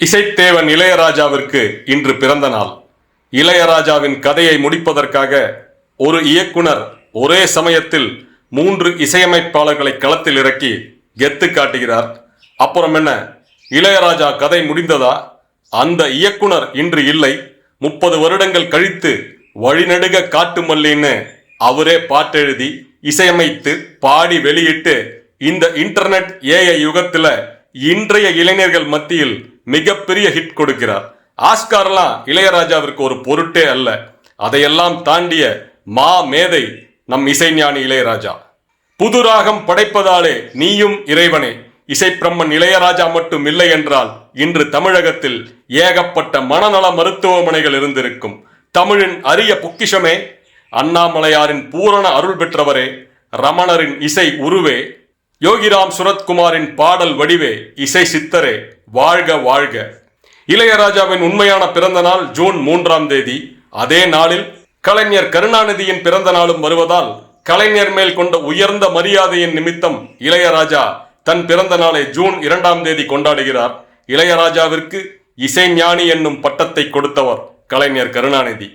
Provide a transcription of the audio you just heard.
இசைத்தேவன் இளையராஜாவிற்கு இன்று பிறந்த நாள். இளையராஜாவின் கதையை முடிப்பதற்காக ஒரு இயக்குனர் ஒரே சமயத்தில் 3 இசையமைப்பாளர்களை களத்தில் இறக்கி கெத்து காட்டுகிறார். அப்புறம் என்ன, இளையராஜா கதை முடிந்ததா? அந்த இயக்குனர் இன்று இல்லை. 30 வருடங்கள் கழித்து வழிநடுக காட்டு மல்லின்னு அவரே பாட்டெழுதி இசையமைத்து பாடி வெளியிட்டு இந்த இன்டர்நெட் ஏஐ யுகத்துல இன்றைய இளைஞர்கள் மத்தியில் மிகப்பெரிய ஹிட் கொடுக்கிறார். ஆஸ்கார்லாம் இளையராஜாவிற்கு ஒரு பொருட்டே அல்ல. அதையெல்லாம் தாண்டிய மா மேதை நம் இசைஞானி இளையராஜா. புது ராகம் படைப்பதாலே நீயும் இறைவனே. இசைப்பிரம்மன் இளையராஜா மட்டும் இல்லை என்றால் இன்று தமிழகத்தில் ஏகப்பட்ட மனநல மருத்துவமனைகள் இருந்திருக்கும். தமிழின் அரிய பொக்கிஷமே, அண்ணாமலையாரின் பூரண அருள் பெற்றவரே, ரமணரின் இசை உருவே, யோகிராம் சுரத்குமாரின் பாடல் வடிவே, இசை சித்தரே, வாழ்க வாழ்க. இளையராஜாவின் உண்மையான பிறந்த நாள் ஜூன் 3ஆம் தேதி. அதே நாளில் கலைஞர் கருணாநிதியின் பிறந்த நாளும் வருவதால் கலைஞர் மேல் கொண்ட உயர்ந்த மரியாதையின் நிமித்தம் இளையராஜா தன் பிறந்த நாளை ஜூன் 2ஆம் தேதி கொண்டாடுகிறார். இளையராஜாவிற்கு இசைஞானி என்னும் பட்டத்தை கொடுத்தவர் கலைஞர் கருணாநிதி.